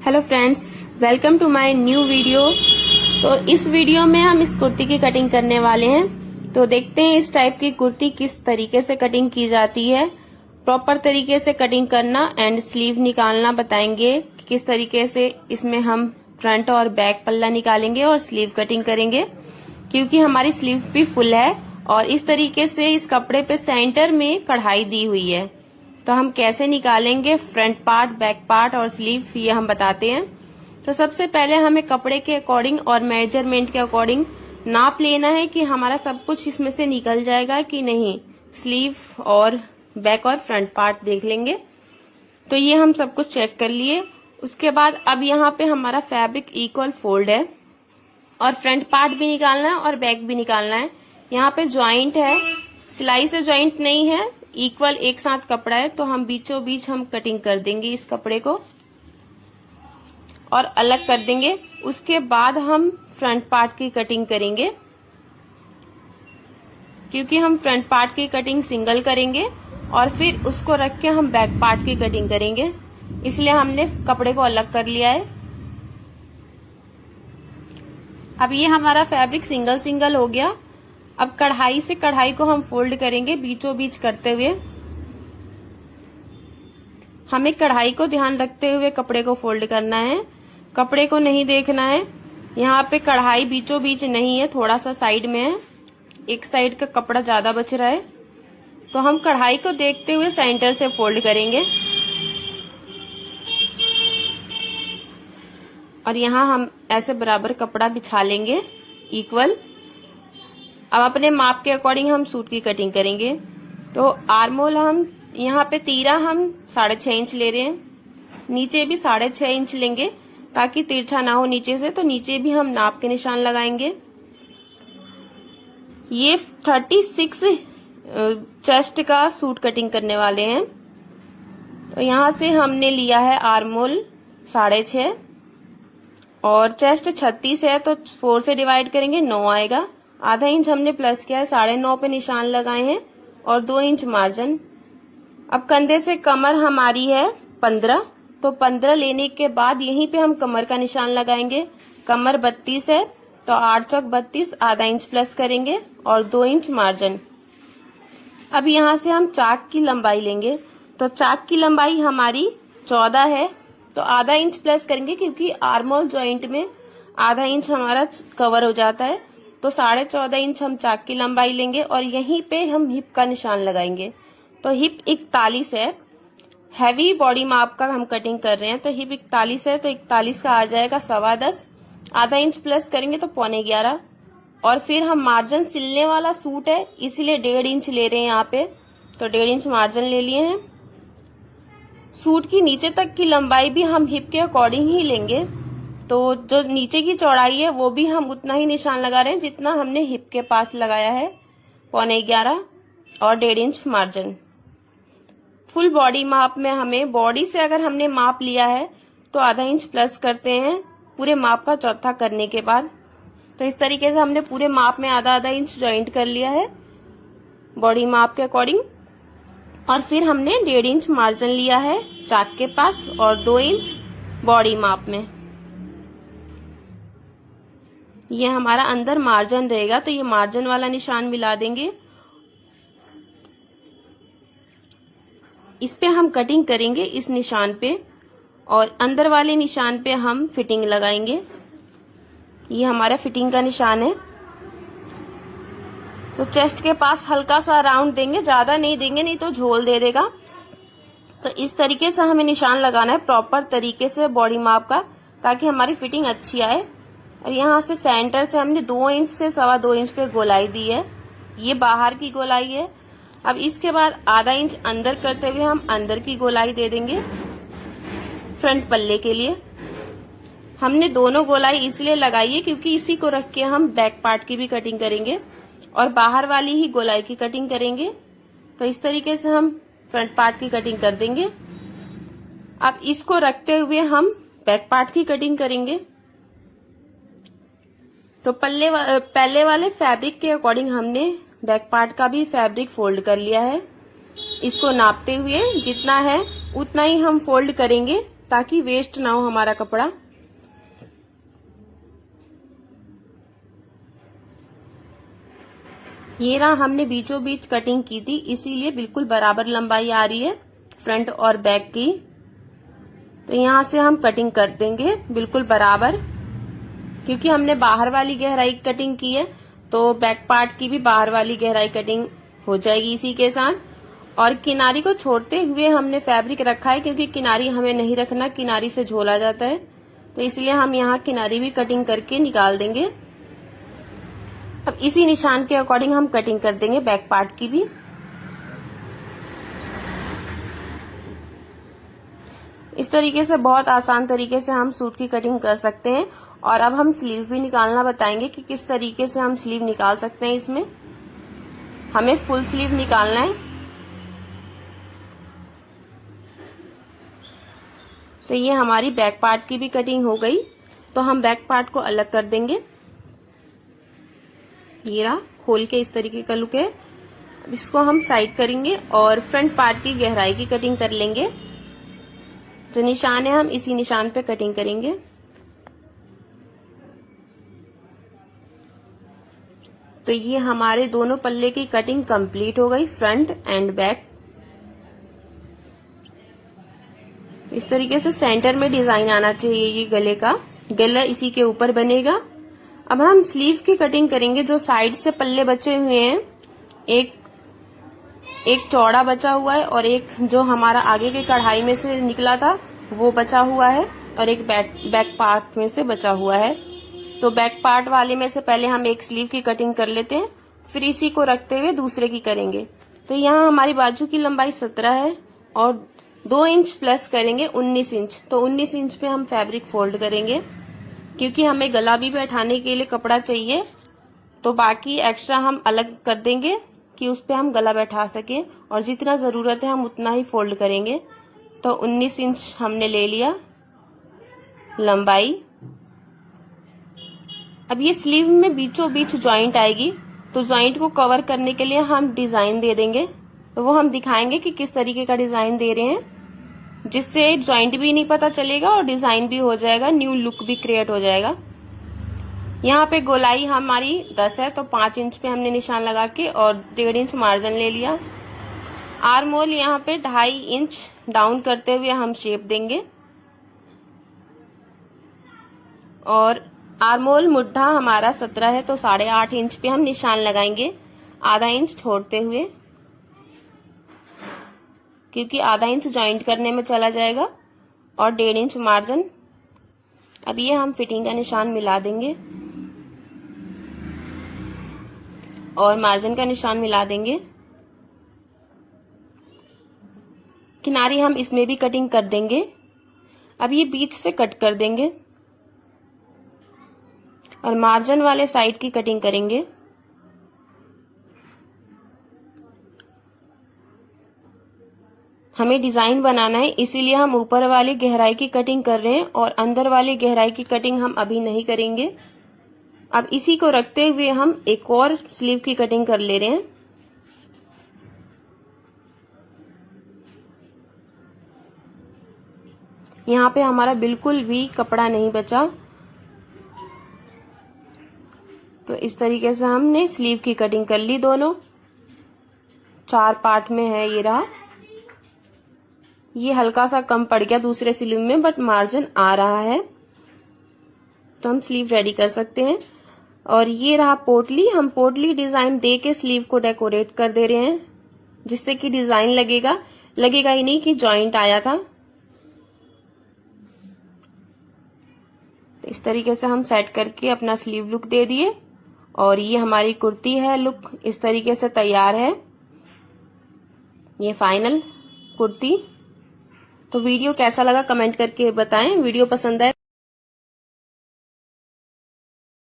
Hello friends, welcome to my new video. तो इस video में हम इस कुर्ती की कटिंग करने वाले हैं। तो देखते हैं इस टाइप की कुर्ती किस तरीके से कटिंग की जाती है। प्रॉपर तरीके से कटिंग करना एंड स्लीव निकालना बताएंगे, किस तरीके से इसमें हम फ्रंट और बैक पल्ला निकालेंगे और स्लीव कटिंग करेंगे, क्योंकि हमारी स्लीव भी फुल है और इस तरीके से इस कपड़े पे सेंटर में कढ़ाई दी हुई है। तो हम कैसे निकालेंगे फ्रंट पार्ट, बैक पार्ट और स्लीव, ये हम बताते हैं। तो सबसे पहले हमें कपड़े के अकॉर्डिंग और मेजरमेंट के अकॉर्डिंग नाप लेना है कि हमारा सब कुछ इसमें से निकल जाएगा कि नहीं। स्लीव और बैक और फ्रंट पार्ट देख लेंगे। तो ये हम सब कुछ चेक कर लिए। उसके बाद अब यहाँ पे हमारा फैब्रिक इक्वल फोल्ड है और फ्रंट पार्ट भी निकालना है और बैक भी निकालना है। यहाँ पे ज्वाइंट है, सिलाई से ज्वाइंट नहीं है, इक्वल एक साथ कपड़ा है। तो हम बीचों बीच हम कटिंग कर देंगे इस कपड़े को और अलग कर देंगे। उसके बाद हम फ्रंट पार्ट की कटिंग करेंगे, क्योंकि हम फ्रंट पार्ट की कटिंग सिंगल करेंगे और फिर उसको रख के हम बैक पार्ट की कटिंग करेंगे, इसलिए हमने कपड़े को अलग कर लिया है। अब ये हमारा फैब्रिक सिंगल सिंगल हो गया। अब कढ़ाई से कढ़ाई को हम फोल्ड करेंगे बीचों बीच करते हुए। हमें कढ़ाई को ध्यान रखते हुए कपड़े को फोल्ड करना है, कपड़े को नहीं देखना है। यहाँ पे कढ़ाई बीचों बीच नहीं है, थोड़ा सा साइड में है, एक साइड का कपड़ा ज्यादा बच रहा है। तो हम कढ़ाई को देखते हुए सेंटर से फोल्ड करेंगे और यहाँ हम ऐसे बराबर कपड़ा बिछा लेंगे इक्वल। अब अपने माप के अकॉर्डिंग हम सूट की कटिंग करेंगे। तो आर्म होल हम यहाँ पे तीरा हम 6.5 इंच ले रहे हैं, नीचे भी 6.5 इंच लेंगे ताकि तिरछा ना हो नीचे से। तो नीचे भी हम नाप के निशान लगाएंगे। ये 36 चेस्ट का सूट कटिंग करने वाले हैं। तो यहाँ से हमने लिया है आर्म होल 6.5 और चेस्ट 36 है, तो 4 से डिवाइड करेंगे 9 आएगा। आधा इंच हमने प्लस किया है, 9.5 पे निशान लगाए हैं और 2 इंच मार्जिन। अब कंधे से कमर हमारी है 15, तो 15 लेने के बाद यहीं पे हम कमर का निशान लगाएंगे। कमर 32 है, तो 8 चौक 32, आधा इंच प्लस करेंगे और 2 इंच मार्जिन। अब यहाँ से हम चाक की लंबाई लेंगे। तो चाक की लंबाई हमारी 14 है, तो आधा इंच प्लस करेंगे, क्योंकि आर्म होल जॉइंट में आधा इंच हमारा कवर हो जाता है। तो 14.5 इंच हम चाक की लंबाई लेंगे और यहीं पे हम हिप का निशान लगाएंगे। तो हिप 41 है, हैवी बॉडी माप का हम कटिंग कर रहे हैं। तो हिप 41 है, तो 41 का आ जाएगा 10.25, आधा इंच प्लस करेंगे तो 11.25। और फिर हम मार्जिन सिलने वाला सूट है, इसीलिए 1.5 इंच ले रहे हैं यहाँ पे। तो 1.5 इंच मार्जिन ले लिए हैं। सूट की नीचे तक की लंबाई भी हम हिप के अकॉर्डिंग ही लेंगे। तो जो नीचे की चौड़ाई है वो भी हम उतना ही निशान लगा रहे हैं जितना हमने हिप के पास लगाया है, 11.25 और 1.5 इंच मार्जिन। फुल बॉडी माप में हमें, बॉडी से अगर हमने माप लिया है तो आधा इंच प्लस करते हैं पूरे माप का चौथा करने के बाद। तो इस तरीके से हमने पूरे माप में आधा आधा इंच ज्वाइंट कर लिया है बॉडी माप के अकॉर्डिंग। और फिर हमने 1.5 इंच मार्जिन लिया है चाक के पास और 2 इंच बॉडी माप में। ये हमारा अंदर मार्जिन रहेगा, तो ये मार्जिन वाला निशान मिला देंगे। इस पे हम कटिंग करेंगे इस निशान पे, और अंदर वाले निशान पे हम फिटिंग लगाएंगे। ये हमारा फिटिंग का निशान है। तो चेस्ट के पास हल्का सा राउंड देंगे, ज्यादा नहीं देंगे, नहीं तो झोल दे देगा। तो इस तरीके से हमें निशान लगाना है प्रॉपर तरीके से बॉडी माप का, ताकि हमारी फिटिंग अच्छी आए। और यहाँ से सेंटर से हमने 2 इंच से 2.25 इंच पे गोलाई दी है, ये बाहर की गोलाई है। अब इसके बाद आधा इंच अंदर करते हुए हम अंदर की गोलाई दे देंगे फ्रंट पल्ले के लिए। हमने दोनों गोलाई इसलिए लगाई है क्योंकि इसी को रख के हम बैक पार्ट की भी कटिंग करेंगे और बाहर वाली ही गोलाई की कटिंग करेंगे। तो इस तरीके से हम फ्रंट पार्ट की कटिंग कर देंगे। अब इसको रखते हुए हम बैक पार्ट की कटिंग करेंगे। तो पहले वाले फैब्रिक के अकॉर्डिंग हमने बैक पार्ट का भी फैब्रिक फोल्ड कर लिया है। इसको नापते हुए जितना है उतना ही हम फोल्ड करेंगे ताकि वेस्ट ना हो हमारा कपड़ा। ये रहा, हमने बीचों बीच कटिंग की थी, इसीलिए बिल्कुल बराबर लंबाई आ रही है फ्रंट और बैक की। तो यहां से हम कटिंग कर देंगे बिल्कुल बराबर, क्योंकि हमने बाहर वाली गहराई कटिंग की है तो बैक पार्ट की भी बाहर वाली गहराई कटिंग हो जाएगी इसी के साथ। और किनारी को छोड़ते हुए हमने फैब्रिक रखा है, क्योंकि किनारी हमें नहीं रखना, किनारी से झोला जाता है, तो इसलिए हम यहाँ किनारी भी कटिंग करके निकाल देंगे। अब इसी निशान के अकॉर्डिंग हम कटिंग कर देंगे बैक पार्ट की भी। इस तरीके से बहुत आसान तरीके से हम सूट की कटिंग कर सकते हैं। और अब हम स्लीव भी निकालना बताएंगे कि किस तरीके से हम स्लीव निकाल सकते हैं। इसमें हमें फुल स्लीव निकालना है। तो ये हमारी बैक पार्ट की भी कटिंग हो गई, तो हम बैक पार्ट को अलग कर देंगे। ये रहा, खोल के इस तरीके का लुक है। अब इसको हम साइड करेंगे और फ्रंट पार्ट की गहराई की कटिंग कर लेंगे। जो निशान है हम इसी निशान पे कटिंग करेंगे। तो ये हमारे दोनों पल्ले की कटिंग कंप्लीट हो गई, फ्रंट एंड बैक। इस तरीके से सेंटर में डिजाइन आना चाहिए। ये गले का, गला इसी के ऊपर बनेगा। अब हम स्लीव की कटिंग करेंगे। जो साइड से पल्ले बचे हुए हैं, एक चौड़ा बचा हुआ है और एक जो हमारा आगे के कढ़ाई में से निकला था वो बचा हुआ है, और एक बैक पार्ट में से बचा हुआ है। तो बैक पार्ट वाले में से पहले हम एक स्लीव की कटिंग कर लेते हैं, फिर इसी को रखते हुए दूसरे की करेंगे। तो यहाँ हमारी बाजू की लंबाई 17 है और 2 इंच प्लस करेंगे 19 इंच। तो 19 इंच पे हम फैब्रिक फोल्ड करेंगे, क्योंकि हमें गला भी बैठाने के लिए कपड़ा चाहिए। तो बाकी एक्स्ट्रा हम अलग कर देंगे कि उस पे हम गला बैठा सके, और जितना जरूरत है हम उतना ही फोल्ड करेंगे। तो 19 इंच हमने ले लिया लंबाई। अब ये स्लीव में बीचों बीच जॉइंट आएगी, तो जॉइंट को कवर करने के लिए हम डिजाइन दे देंगे। तो वो हम दिखाएंगे कि किस तरीके का डिजाइन दे रहे हैं, जिससे जॉइंट भी नहीं पता चलेगा और डिजाइन भी हो जाएगा, न्यू लुक भी क्रिएट हो जाएगा। यहाँ पे गोलाई हमारी 10 है, तो 5 इंच पे हमने निशान लगा के और 1.5 इंच मार्जिन ले लिया। आर्म होल यहाँ पे 2.5 इंच डाउन करते हुए हम शेप देंगे, और आर्म होल मुड्ढा हमारा 17 है, तो 8.5 इंच पे हम निशान लगाएंगे, आधा इंच छोड़ते हुए, क्योंकि आधा इंच जॉइंट करने में चला जाएगा, और 1.5 इंच मार्जिन। अब ये हम फिटिंग का निशान मिला देंगे और मार्जिन का निशान मिला देंगे। किनारी हम इसमें भी कटिंग कर देंगे। अब ये बीच से कट कर देंगे और मार्जिन वाले साइड की कटिंग करेंगे। हमें डिजाइन बनाना है, इसीलिए हम ऊपर वाली गहराई की कटिंग कर रहे हैं और अंदर वाली गहराई की कटिंग हम अभी नहीं करेंगे। अब इसी को रखते हुए हम एक और स्लीव की कटिंग कर ले रहे हैं। यहाँ पे हमारा बिल्कुल भी कपड़ा नहीं बचा, तो इस तरीके से हमने स्लीव की कटिंग कर ली। दोनों 4 पार्ट में है। ये रहा, ये हल्का सा कम पड़ गया दूसरे स्लीव में, बट मार्जिन आ रहा है, तो हम स्लीव रेडी कर सकते हैं। और ये रहा पोटली। हम पोटली डिजाइन दे के स्लीव को डेकोरेट कर दे रहे हैं, जिससे कि डिजाइन लगेगा ही नहीं कि जॉइंट आया था। तो इस तरीके से हम सेट करके अपना स्लीव लुक दे दिए, और ये हमारी कुर्ती है, लुक इस तरीके से तैयार है। ये फाइनल कुर्ती। तो वीडियो कैसा लगा कमेंट करके बताएं। वीडियो पसंद आए